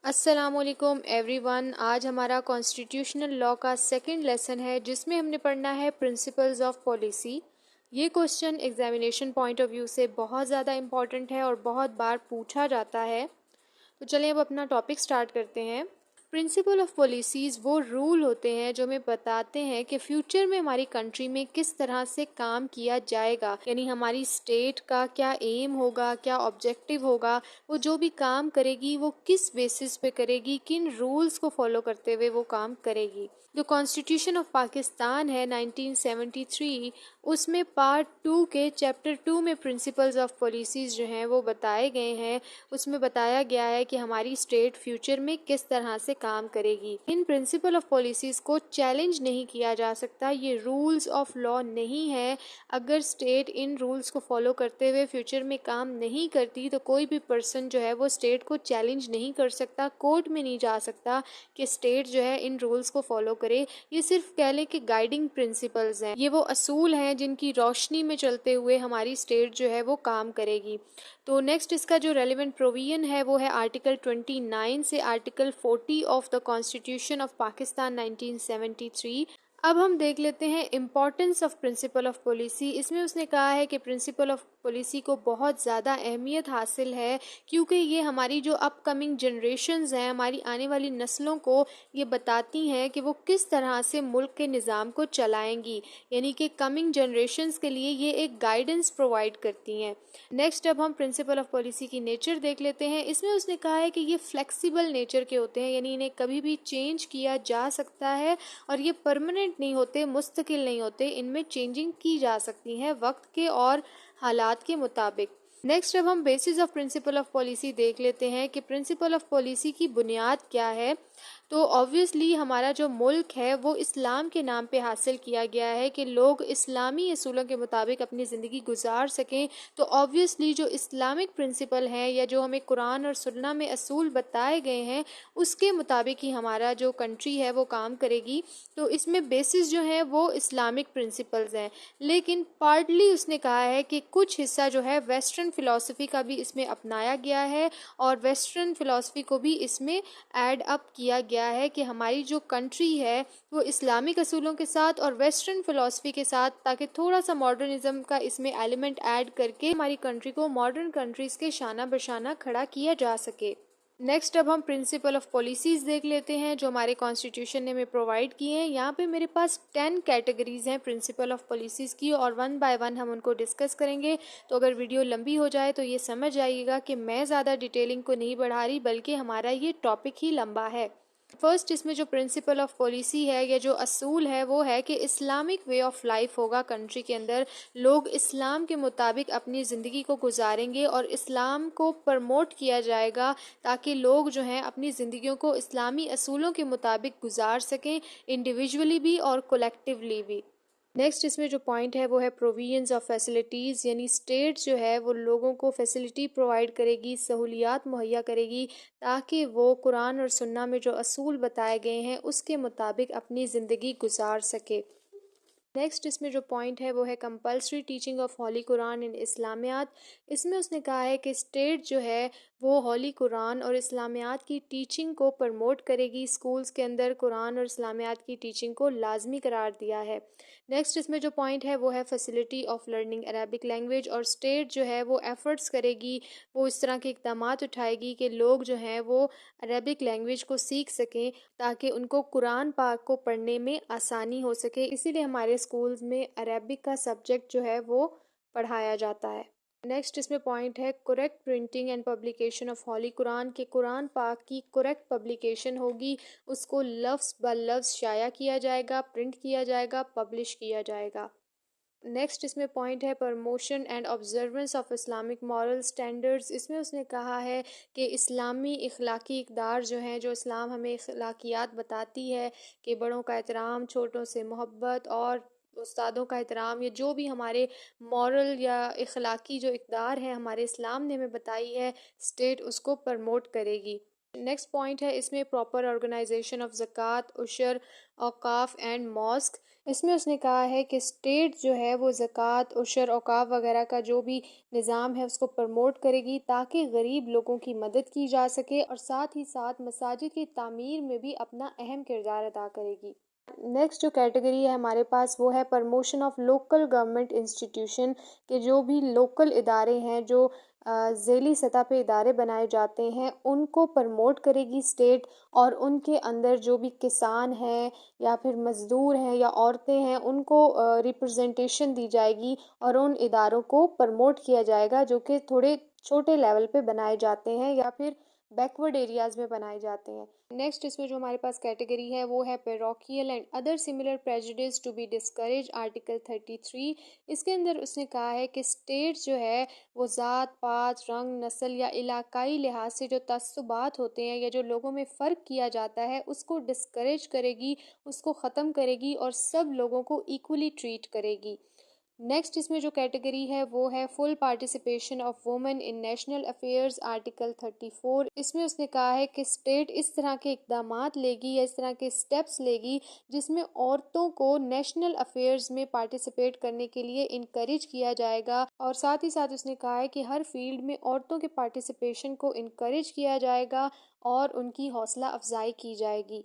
السلام علیکم every one. آج ہمارا کانسٹیٹیوشنل لا کا سیکنڈ لیسن ہے جس میں ہم نے پڑھنا ہے پرنسپلز آف پالیسی. یہ question examination point of view سے بہت زیادہ امپورٹنٹ ہے اور بہت بار پوچھا جاتا ہے. تو چلیں اب اپنا ٹاپک سٹارٹ کرتے ہیں. پرنسپل آف پالیسیز وہ رول ہوتے ہیں جو ہمیں بتاتے ہیں کہ فیوچر میں ہماری کنٹری میں کس طرح سے کام کیا جائے گا، یعنی ہماری اسٹیٹ کا کیا ایم ہوگا، کیا آبجیکٹیو ہوگا، وہ جو بھی کام کرے گی وہ کس بیسس پہ کرے گی، کن رولز کو فالو کرتے ہوئے وہ کام کرے گی. جو کانسٹیٹیوشن آف پاکستان ہے 1973، اس میں پارٹ 2 کے چیپٹر 2 میں پرنسپلز آف پالیسیز جو ہیں وہ بتائے گئے ہیں. اس میں بتایا گیا ہے کہ ہماری اسٹیٹ فیوچر میں کس طرح سے کام کرے گی. ان پرنسپل آف پالیسیز کو چیلنج نہیں کیا جا سکتا، یہ رولز آف لا نہیں ہے. اگر اسٹیٹ ان رولز کو فالو کرتے ہوئے فیوچر میں کام نہیں کرتی تو کوئی بھی پرسن جو ہے وہ اسٹیٹ کو چیلنج نہیں کر سکتا، کورٹ میں نہیں جا سکتا کہ اسٹیٹ جو ہے ان رولز کو فالو کرے. یہ صرف کہہ لیں کہ گائیڈنگ پرنسپلز ہیں، یہ وہ اصول ہیں جن کی روشنی میں چلتے ہوئے ہماری اسٹیٹ جو ہے وہ کام کرے گی. تو نیکسٹ اس کا جو ریلیونٹ پروویژن ہے وہ ہے آرٹیکل 29 سے article 40 of the constitution of Pakistan 1973. اب ہم دیکھ لیتے ہیں importance of principle of policy. اس میں اس نے کہا ہے کہ پرنسپل آف پالیسی کو بہت زیادہ اہمیت حاصل ہے کیونکہ یہ ہماری جو اپ کمنگ جنریشنز ہیں، ہماری آنے والی نسلوں کو یہ بتاتی ہیں کہ وہ کس طرح سے ملک کے نظام کو چلائیں گی، یعنی کہ کمنگ جنریشنز کے لیے یہ ایک گائیڈنس پرووائڈ کرتی ہیں. نیکسٹ اب ہم پرنسپل آف پالیسی کی نیچر دیکھ لیتے ہیں. اس میں اس نے کہا ہے کہ یہ فلیکسیبل نیچر کے ہوتے ہیں، یعنی انہیں کبھی بھی چینج کیا جا سکتا ہے اور یہ پرماننٹ نہیں ہوتے، مستقل نہیں ہوتے، ان میں چینجنگ کی جا سکتی ہے وقت کے اور حالات کے مطابق. نیکسٹ اب ہم bases of principle of policy دیکھ لیتے ہیں کہ پرنسپل آف پالیسی کی بنیاد کیا ہے. تو آبویسلی ہمارا جو ملک ہے وہ اسلام کے نام پہ حاصل کیا گیا ہے کہ لوگ اسلامی اصولوں کے مطابق اپنی زندگی گزار سکیں. تو آبویسلی جو اسلامک پرنسپل ہیں یا جو ہمیں قرآن اور سنہ میں اصول بتائے گئے ہیں اس کے مطابق ہی ہمارا جو کنٹری ہے وہ کام کرے گی. تو اس میں بیسز جو ہیں وہ اسلامک پرنسپلز ہیں، لیکن پارٹلی اس نے کہا ہے کہ کچھ حصہ جو ہے ویسٹرن فلسفی کا بھی اس میں اپنایا گیا ہے اور ویسٹرن فلسفی کو بھی اس میں ایڈ اپ کیا گیا ہے کہ ہماری جو کنٹری ہے وہ اسلامک اصولوں کے ساتھ اور ویسٹرن فلسفی کے ساتھ، تاکہ تھوڑا سا ماڈرنزم کا اس میں ایلیمنٹ ایڈ کر کے ہماری کنٹری کو ماڈرن کنٹریز کے شانہ بشانہ کھڑا کیا جا سکے. نیکسٹ اب ہم پرنسپل آف پالیسیز دیکھ لیتے ہیں جو ہمارے کانسٹیٹیوشن نے ہمیں پرووائڈ کیے ہیں. یہاں پہ میرے پاس 10 کیٹیگریز ہیں پرنسپل آف پالیسیز کی اور 1 بائی 1 ہم ان کو ڈسکس کریں گے. تو اگر ویڈیو لمبی ہو جائے تو یہ سمجھ آئیے گا کہ میں زیادہ ڈیٹیلنگ کو نہیں بڑھا رہی بلکہ ہمارا یہ ٹاپک ہی لمبا ہے. فرسٹ اس میں جو پرنسپل آف پالیسی ہے یا جو اصول ہے وہ ہے کہ اسلامک وے آف لائف ہوگا کنٹری کے اندر. لوگ اسلام کے مطابق اپنی زندگی کو گزاریں گے اور اسلام کو پرموٹ کیا جائے گا تاکہ لوگ جو ہیں اپنی زندگیوں کو اسلامی اصولوں کے مطابق گزار سکیں، انڈیویجولی بھی اور کولیکٹیولی بھی. نیکسٹ اس میں جو پوائنٹ ہے وہ ہے پروویژنز آف فیسلٹیز، یعنی اسٹیٹ جو ہے وہ لوگوں کو فیسلٹی پرووائڈ کرے گی، سہولیات مہیا کرے گی تاکہ وہ قرآن اور سنہ میں جو اصول بتائے گئے ہیں اس کے مطابق اپنی زندگی گزار سکے. نیکسٹ اس میں جو پوائنٹ ہے وہ ہے کمپلسری ٹیچنگ آف ہولی قرآن ان اسلامیات. اس میں اس نے کہا ہے کہ اسٹیٹ جو ہے وہ ہولی قرآن اور اسلامیات کی ٹیچنگ کو پرموٹ کرے گی، اسکولز کے اندر قرآن اور اسلامیات کی ٹیچنگ کو لازمی قرار دیا ہے. نیکسٹ اس میں جو پوائنٹ ہے وہ ہے facility of learning Arabic language, اور اسٹیٹ جو ہے وہ ایفرٹس کرے گی، وہ اس طرح کے اقدامات اٹھائے گی کہ لوگ جو ہیں وہ عربک لینگویج کو سیکھ سکیں تاکہ ان کو قرآن پاک کو پڑھنے میں آسانی ہو سکے. اسی لیے ہمارے اسکولز میں عربک کا سبجیکٹ جو ہے وہ پڑھایا جاتا ہے. نیکسٹ اس میں پوائنٹ ہے correct printing and publication of holy Quran, کہ قرآن پاک کی کریکٹ پبلیکیشن ہوگی، اس کو لفظ بلفظ شائع کیا جائے گا، پرنٹ کیا جائے گا، پبلش کیا جائے گا. نیکسٹ اس میں پوائنٹ ہے promotion and observance of Islamic moral standards. اس میں اس نے کہا ہے کہ اسلامی اخلاقی اقدار جو ہیں، جو اسلام ہمیں اخلاقیات بتاتی ہے کہ بڑوں کا احترام، چھوٹوں سے محبت اور استادوں کا احترام، یہ جو بھی ہمارے مورل یا اخلاقی جو اقدار ہیں ہمارے اسلام نے ہمیں بتائی ہے، اسٹیٹ اس کو پرموٹ کرے گی. نیکسٹ پوائنٹ ہے اس میں پراپر آرگنائزیشن آف زکوٰۃ، عشر، اوقاف اینڈ ماسک۔ اس میں اس نے کہا ہے کہ اسٹیٹ جو ہے وہ زکوٰۃ، عشر، اوقاف وغیرہ کا جو بھی نظام ہے اس کو پروموٹ کرے گی تاکہ غریب لوگوں کی مدد کی جا سکے، اور ساتھ ہی ساتھ مساجد کی تعمیر میں بھی اپنا اہم کردار ادا کرے گی۔ نیکسٹ جو کیٹیگری ہے ہمارے پاس وہ ہے promotion of local government institution, کہ جو بھی لوکل ادارے ہیں، جو ذیلی سطح پہ ادارے بنائے جاتے ہیں، ان کو پرموٹ کرے گی اسٹیٹ، اور ان کے اندر جو بھی کسان ہیں یا پھر مزدور ہیں یا عورتیں ہیں ان کو ریپرزنٹیشن دی جائے گی، اور ان اداروں کو پرموٹ کیا جائے گا جو کہ تھوڑے چھوٹے لیول پہ بنائے جاتے ہیں یا پھر بیکورڈ ایریاز میں بنائے جاتے ہیں۔ نیکسٹ اس میں جو ہمارے پاس کیٹیگری ہے وہ ہے parochial and other similar prejudices to be discouraged, article 33۔ اس کے اندر اس نے کہا ہے کہ اسٹیٹ جو ہے وہ ذات پات، رنگ، نسل یا علاقائی لحاظ سے جو تعصبات ہوتے ہیں یا جو لوگوں میں فرق کیا جاتا ہے اس کو ڈسکریج کرے گی، اس کو ختم کرے گی اور سب لوگوں کو ایکولی ٹریٹ کرے گی۔ نیکسٹ اس میں جو کیٹیگری ہے وہ ہے full participation of women in national affairs, article 34۔ اس میں اس نے کہا ہے کہ اسٹیٹ اس طرح کے اقدامات لے گی یا اس طرح کے اسٹیپس لے گی جس میں عورتوں کو نیشنل افیئرز میں پارٹیسپیٹ کرنے کے لیے انکریج کیا جائے گا، اور ساتھ ہی ساتھ اس نے کہا ہے کہ ہر فیلڈ میں عورتوں کے پارٹیسپیشن کو انکریج کیا جائے گا اور ان کی حوصلہ افزائی کی جائے گی۔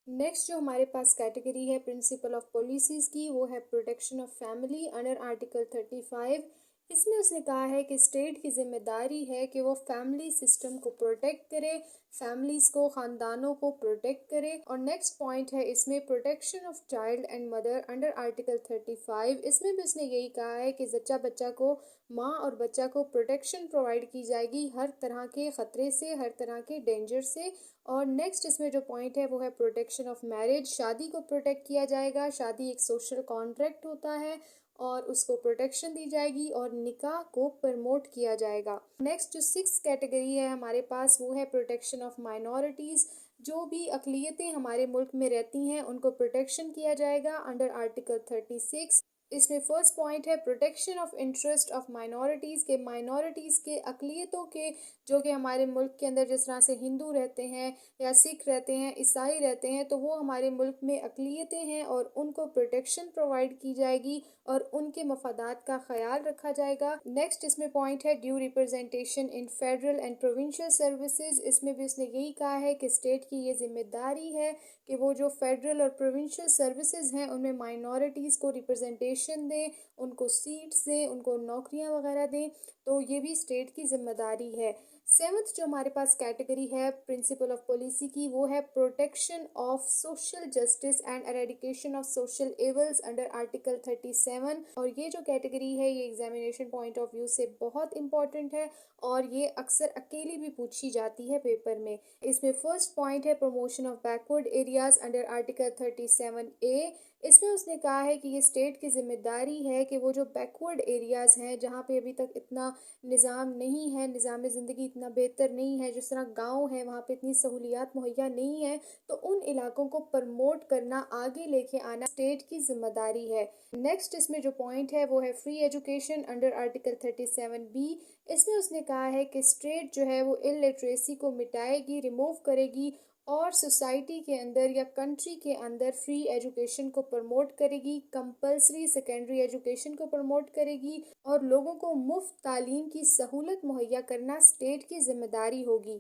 نیکسٹ جو ہمارے پاس کیٹیگری ہے پرنسپل آف پالیسیز کی وہ ہے protection of family under article 35۔ اس میں اس نے کہا ہے کہ اسٹیٹ کی ذمہ داری ہے کہ وہ فیملی سسٹم کو پروٹیکٹ کرے، فیملیز کو، خاندانوں کو پروٹیکٹ کرے۔ اور نیکسٹ پوائنٹ ہے اس میں protection of child and mother under article 35۔ اس میں بھی اس نے یہی کہا ہے کہ زچہ بچہ کو، ماں اور بچہ کو پروٹیکشن پرووائڈ کی جائے گی ہر طرح کے خطرے سے، ہر طرح کے ڈینجر سے۔ اور نیکسٹ اس میں جو پوائنٹ ہے وہ ہے پروٹیکشن آف میرج، شادی کو پروٹیکٹ کیا جائے گا۔ شادی ایک سوشل کانٹریکٹ ہوتا ہے اور اس کو پروٹیکشن دی جائے گی اور نکاح کو پرموٹ کیا جائے گا۔ نیکسٹ جو 6 کیٹیگری ہے ہمارے پاس وہ ہے پروٹیکشن آف مائنورٹیز، جو بھی اقلیتیں ہمارے ملک میں رہتی ہیں ان کو پروٹیکشن کیا جائے گا انڈر آرٹیکل 36۔ اس میں فرسٹ پوائنٹ ہے protection of interest of minorities, کے مائنورٹیز کے، اقلیتوں کے، جو کہ ہمارے ملک کے اندر جس طرح سے ہندو رہتے ہیں یا سکھ رہتے ہیں، عیسائی رہتے ہیں، تو وہ ہمارے ملک میں اقلیتیں ہیں اور ان کو پروٹیکشن پرووائڈ کی جائے گی اور ان کے مفادات کا خیال رکھا جائے گا۔ نیکسٹ اس میں پوائنٹ ہے due representation in federal and provincial services. اس میں بھی اس نے یہی کہا ہے کہ اسٹیٹ کی یہ ذمہ داری ہے کہ وہ جو فیڈرل اور پروونشل سروسز ہیں ان میں مائنورٹیز کو ریپرزنٹیشن دیں، ان کو سیٹس دیں، ان کو نوکریاں وغیرہ دیں، تو یہ بھی اسٹیٹ کی ذمہ داری ہے۔ 7 جو ہمارے پاس کیٹیگری ہے پرنسپل آف پالیسی کی وہ ہے protection of social justice and eradication of social evils under article 37۔ اور یہ جو کیٹیگری ہے یہ ایگزامینیشن پوائنٹ آف ویو سے بہت امپورٹنٹ ہے اور یہ اکثر اکیلی بھی پوچھی جاتی ہے پیپر میں۔ اس میں فرسٹ پوائنٹ ہے promotion of backward areas under article 37A۔ اس میں اس نے کہا ہے کہ یہ اسٹیٹ کی ذمہ داری ہے کہ وہ جو بیکورڈ ایریاز ہیں جہاں پہ ابھی تک اتنا نظام نہیں ہے، نظام زندگی اتنا بہتر نہیں ہے، جس طرح گاؤں ہے وہاں پہ اتنی سہولیات مہیا نہیں ہے، تو ان علاقوں کو پرموٹ کرنا، آگے لے کے آنا اسٹیٹ کی ذمہ داری ہے۔ نیکسٹ اس میں جو پوائنٹ ہے وہ ہے free education under article 37B۔ اس میں اس نے کہا ہے کہ اسٹیٹ جو ہے وہ ان لٹریسی کو مٹائے گی، ریموو کرے گی اور سوسائٹی کے اندر یا کنٹری کے اندر فری ایجوکیشن کو پرموٹ کرے گی، کمپلسری سیکنڈری ایجوکیشن کو پرموٹ کرے گی اور لوگوں کو مفت تعلیم کی سہولت مہیا کرنا اسٹیٹ کی ذمہ داری ہوگی۔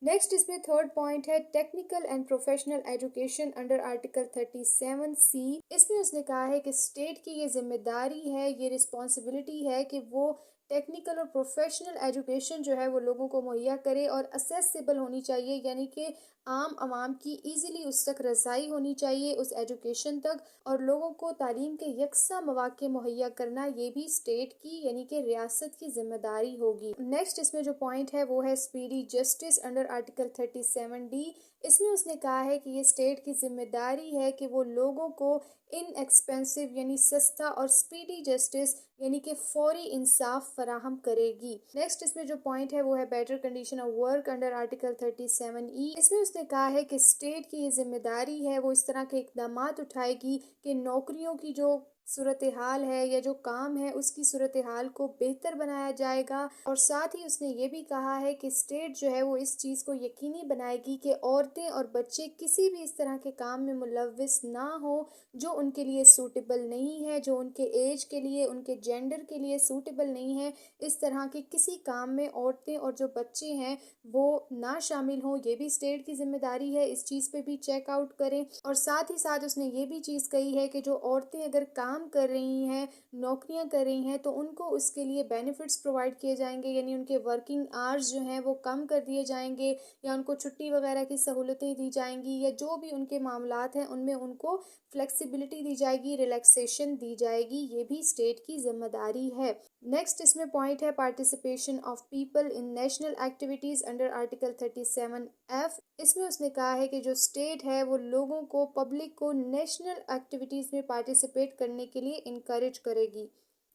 نیکسٹ اس میں تھرڈ پوائنٹ ہے technical and professional education under article 37C۔ اس میں اس نے کہا ہے کہ اسٹیٹ کی یہ ذمہ داری ہے، یہ رسپانسبلٹی ہے کہ وہ ٹیکنیکل اور پروفیشنل ایجوکیشن جو ہے وہ لوگوں کو مہیا کرے اور اسیسیبل ہونی چاہیے، یعنی کہ عام عوام کی ایزیلی اس تک رسائی ہونی چاہیے اس ایجوکیشن تک، اور لوگوں کو تعلیم کے یکساں مواقع مہیا کرنا یہ بھی اسٹیٹ کی یعنی کہ ریاست کی ذمہ داری ہوگی۔ نیکسٹ اس میں جو پوائنٹ ہے وہ ہے speedy justice under article 37D۔ اس میں اس نے کہا ہے کہ یہ اسٹیٹ کی ذمہ داری ہے کہ وہ لوگوں کو ان ایکسپینسو یعنی سستا اور اسپیڈی جسٹس یعنی کہ فوری انصاف فراہم کرے گی۔ نیکسٹ اس میں جو پوائنٹ ہے وہ ہے better condition of work under article 37E۔ اس میں اس نے کہا ہے کہ اسٹیٹ کی یہ ذمہ داری ہے وہ اس طرح کے اقدامات اٹھائے گی کہ نوکریوں کی جو صورتحال ہے یا جو کام ہے اس کی صورتحال کو بہتر بنایا جائے گا، اور ساتھ ہی اس نے یہ بھی کہا ہے کہ اسٹیٹ جو ہے وہ اس چیز کو یقینی بنائے گی کہ عورتیں اور بچے کسی بھی اس طرح کے کام میں ملوث نہ ہوں جو ان کے لیے سوٹیبل نہیں ہے، جو ان کے ایج کے لیے، ان کے جینڈر کے لیے سوٹیبل نہیں ہے۔ اس طرح کے کسی کام میں عورتیں اور جو بچے ہیں وہ نہ شامل ہوں، یہ بھی اسٹیٹ کی ذمہ داری ہے، اس چیز پہ بھی چیک آؤٹ کریں۔ اور ساتھ ہی ساتھ اس نے یہ بھی چیز کہی ہے کہ جو عورتیں اگر کام کر رہی ہیں، نوکریاں کر رہی ہیں، تو ان کو اس کے لیے بینیفٹس پرووائڈ کیے جائیں گے، یعنی ان کے ورکنگ آورز جو ہیں وہ کم کر دیے جائیں گے، یا ان کو چھٹی وغیرہ کی سہولتیں دی جائیں گی، یا جو بھی ان کے معاملات ہیں ان میں ان کو فلیکسیبلٹی دی جائے گی، ریلیکسیشن دی جائے گی، یہ بھی اسٹیٹ کی ذمہ داری ہے۔ نیکسٹ اس میں پوائنٹ ہے participation of people in national activities under article 37F۔ اس میں اس نے کہا ہے کہ جو اسٹیٹ ہے وہ لوگوں کو، پبلک کو نیشنل ایکٹیویٹیز میں پارٹیسپیٹ کرنے کے لیے انکریج کرے گی۔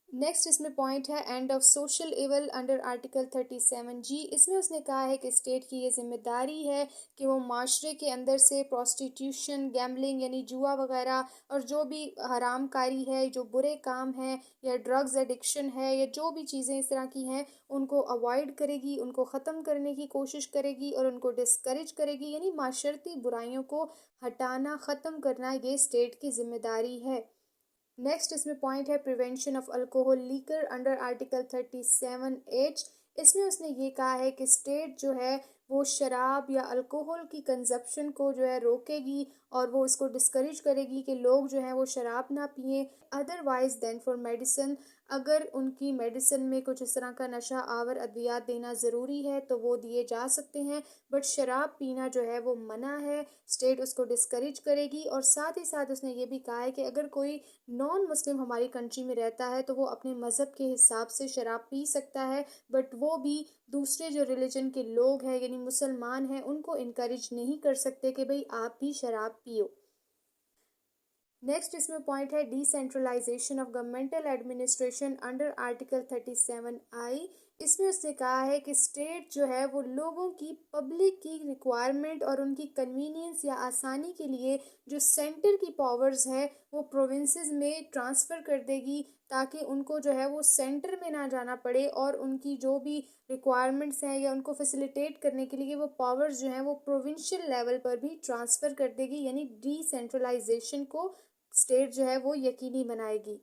نیکسٹ اس میں پوائنٹ ہے end of social evil under article 37G۔ اس میں اس نے کہا ہے کہ اسٹیٹ کی یہ ذمہ داری ہے کہ وہ معاشرے کے اندر سے پروسٹیٹیوشن، گیمبلنگ یعنی جوا وغیرہ، اور جو بھی حرام کاری ہے، جو برے کام ہیں، یا ڈرگز ایڈکشن ہے، یا جو بھی چیزیں اس طرح کی ہیں، ان کو اوائڈ کرے گی، ان کو ختم کرنے کی کوشش کرے گی اور ان کو ڈسکریج کرے گی، یعنی معاشرتی برائیوں کو ہٹانا، ختم کرنا، یہ اسٹیٹ کی ذمہ داری ہے۔ نیکسٹ اس میں پوائنٹ ہے پریونشن آف الکوہول لیکر انڈر آرٹیکل 37H۔ اس میں اس نے یہ کہا ہے کہ اسٹیٹ جو ہے وہ شراب یا الکوہول کی کنزپشن کو جو ہے روکے گی، اور وہ اس کو ڈسکریج کرے گی کہ لوگ جو ہیں وہ شراب نہ پئیں۔ ادروائز دین فار میڈیسن، اگر ان کی میڈیسن میں کچھ اس طرح کا نشہ آور ادویات دینا ضروری ہے تو وہ دیے جا سکتے ہیں، بٹ شراب پینا جو ہے وہ منع ہے، اسٹیٹ اس کو ڈسکریج کرے گی۔ اور ساتھ ہی ساتھ اس نے یہ بھی کہا ہے کہ اگر کوئی نان مسلم ہماری کنٹری میں رہتا ہے تو وہ اپنے مذہب کے حساب سے شراب پی سکتا ہے، بٹ وہ بھی دوسرے جو ریلیجن کے لوگ ہیں یعنی مسلمان ہیں ان کو انکریج نہیں کر سکتے کہ بھئی آپ بھی شراب پیو۔ نیکسٹ اس میں پوائنٹ ہے D centralization of governmental administration under article 37I۔ اس میں اس نے کہا ہے کہ اسٹیٹ جو ہے وہ لوگوں کی، پبلک کی ریکوائرمنٹ اور ان کی کنوینئنس یا آسانی کے لیے جو سینٹر کی پاورز ہیں وہ پروونسز میں ٹرانسفر کر دے گی، تاکہ ان کو جو ہے وہ سینٹر میں نہ جانا پڑے، اور ان کی جو بھی ریکوائرمنٹس ہیں یا ان کو فیسیلیٹیٹ کرنے کے لیے وہ پاورز جو ہیں وہ پروونشل لیول پر بھی ٹرانسفر کر دے گی، یعنی ڈی سینٹرلائزیشن کو اسٹیٹ جو ہے وہ یقینی بنائے گی۔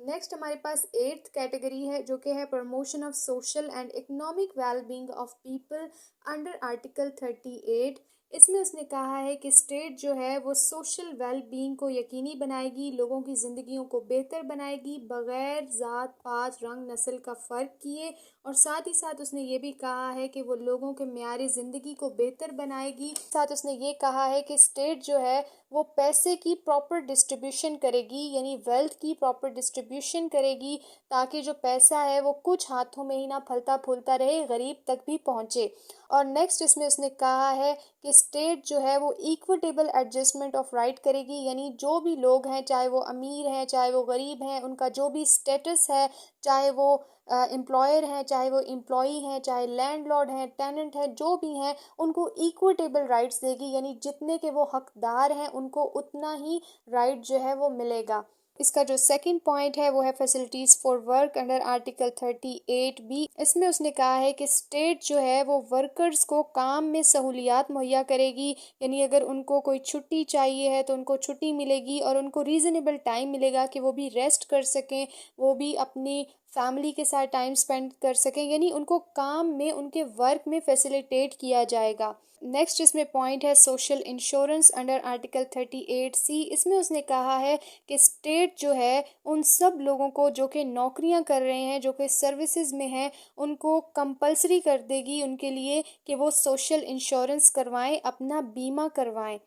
نیکسٹ ہمارے پاس 8th کیٹیگری ہے جو کہ ہے promotion of social and economic well being of people under article 38۔ اس میں اس نے کہا ہے کہ اسٹیٹ جو ہے وہ سوشل ویل بینگ کو یقینی بنائے گی، لوگوں کی زندگیوں کو بہتر بنائے گی بغیر ذات پات رنگ نسل کا فرق کیے، اور ساتھ ہی ساتھ اس نے یہ بھی کہا ہے کہ وہ لوگوں کے معیار زندگی کو بہتر بنائے گی۔ ساتھ اس نے یہ کہا ہے کہ اسٹیٹ جو ہے وہ پیسے کی پراپر ڈسٹریبیوشن کرے گی، یعنی ویلتھ کی پراپر ڈسٹریبیوشن کرے گی، تاکہ جو پیسہ ہے وہ کچھ ہاتھوں میں ہی نہ پھلتا پھولتا رہے، غریب تک بھی پہنچے۔ اور نیکسٹ اس میں اس نے کہا ہے کہ اسٹیٹ جو ہے وہ ایکویٹیبل ایڈجسٹمنٹ آف رائٹ کرے گی، یعنی جو بھی لوگ ہیں، چاہے وہ امیر ہیں چاہے وہ غریب ہیں، ان کا جو بھی اسٹیٹس ہے، چاہے وہ امپلائر ہیں چاہے وہ امپلائی ہیں، چاہے لینڈ لارڈ ہیں، ٹیننٹ ہیں، جو بھی ہیں، ان کو ایکویٹیبل رائٹس دے گی، یعنی جتنے کے وہ حقدار ہیں ان کو اتنا ہی رائٹ جو ہے وہ ملے گا۔ اس کا جو سیکنڈ پوائنٹ ہے وہ ہے facilities for work under article 38B۔ اس میں اس نے کہا ہے کہ اسٹیٹ جو ہے وہ ورکرز کو کام میں سہولیات مہیا کرے گی، یعنی اگر ان کو کوئی چھٹی چاہیے ہے تو ان کو چھٹی ملے گی، اور ان کو ریزنیبل ٹائم ملے گا کہ وہ بھی ریسٹ کر سکیں، وہ بھی اپنی فیملی کے ساتھ ٹائم سپینڈ کر سکیں، یعنی ان کو کام میں، ان کے ورک میں فیسیلیٹیٹ کیا جائے گا۔ نیکسٹ اس میں پوائنٹ ہے social insurance under article 38C۔ اس میں اس نے کہا ہے کہ اسٹیٹ جو ہے ان سب لوگوں کو جو کہ نوکریاں کر رہے ہیں، جو کہ سروسز میں ہیں، ان کو کمپلسری کر دے گی ان کے لیے کہ وہ سوشل انشورنس کروائیں، اپنا بیمہ کروائیں۔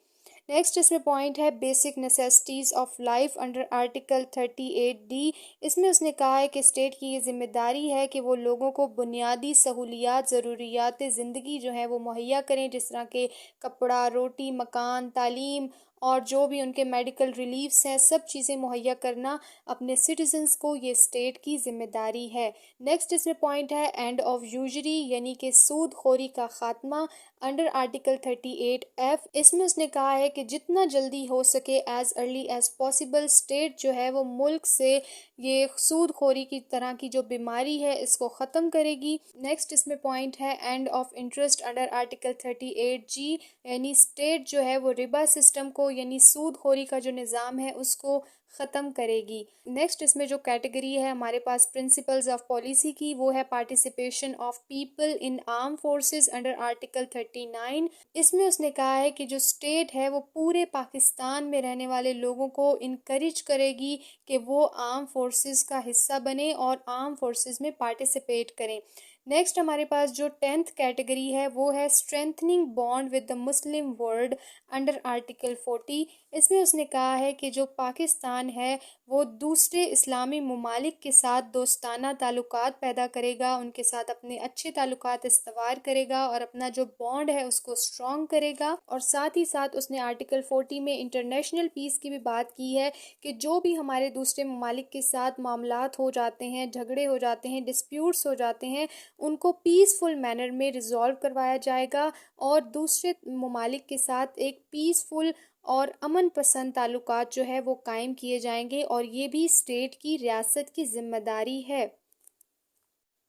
نیکسٹ اس میں پوائنٹ ہے basic necessities of life under article 38D۔ اس میں اس نے کہا ہے کہ اسٹیٹ کی یہ ذمہ داری ہے کہ وہ لوگوں کو بنیادی سہولیات، ضروریات زندگی جو ہیں وہ مہیا کریں، جس طرح کہ کپڑا، روٹی، مکان، تعلیم، اور جو بھی ان کے میڈیکل ریلیفس ہیں سب چیزیں مہیا کرنا اپنے سٹیزنز کو یہ اسٹیٹ کی ذمہ داری ہے۔ نیکسٹ اس میں پوائنٹ ہے اینڈ آف یوزری یعنی کہ سود خوری کا خاتمہ انڈر آرٹیکل 38F۔ اس میں اس نے کہا ہے کہ جتنا جلدی ہو سکے as early as possible state جو ہے وہ ملک سے یہ سود خوری کی طرح کی جو بیماری ہے اس کو ختم کرے گی۔ نیکسٹ اس میں پوائنٹ ہے end of interest under article 38G یعنی اسٹیٹ جو ہے وہ ربا سسٹم کو یعنی سود خوری کا جو نظام ہے اس کو ختم کرے گی۔ نیکسٹ اس میں جو کیٹیگری ہے ہمارے پاس پرنسپلز آف پالیسی کی وہ ہے participation of people in arm forces under article 39۔ اس میں اس نے کہا ہے کہ جو اسٹیٹ ہے وہ پورے پاکستان میں رہنے والے لوگوں کو انکریج کرے گی کہ وہ آرم فورسز کا حصہ بنے اور آرم فورسز میں پارٹیسپیٹ کریں۔ نیکسٹ ہمارے پاس جو 10th کیٹیگری ہے وہ ہے strengthening bond with the Muslim world under article 40۔ اس میں اس نے کہا ہے کہ جو پاکستان ہے وہ دوسرے اسلامی ممالک کے ساتھ دوستانہ تعلقات پیدا کرے گا، ان کے ساتھ اپنے اچھے تعلقات استوار کرے گا اور اپنا جو بانڈ ہے اس کو اسٹرانگ کرے گا۔ اور ساتھ ہی ساتھ اس نے آرٹیکل 40 میں انٹرنیشنل پیس کی بھی بات کی ہے کہ جو بھی ہمارے دوسرے ممالک کے ساتھ معاملات ہو جاتے ہیں، جھگڑے ہو جاتے ہیں، ڈسپیوٹس ہو جاتے ہیں، ان کو پیسفل مینر میں ریزالو کروایا جائے گا اور دوسرے ممالک کے ساتھ ایک پیسفل اور امن پسند تعلقات جو ہے وہ قائم کیے جائیں گے اور یہ بھی اسٹیٹ کی ریاست کی ذمہ داری ہے۔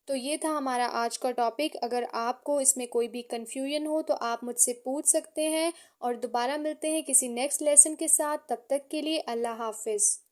تو یہ تھا ہمارا آج کا ٹاپک۔ اگر آپ کو اس میں کوئی بھی کنفیوژن ہو تو آپ مجھ سے پوچھ سکتے ہیں اور دوبارہ ملتے ہیں کسی نیکسٹ لیسن کے ساتھ۔ تب تک کے لیے اللہ حافظ۔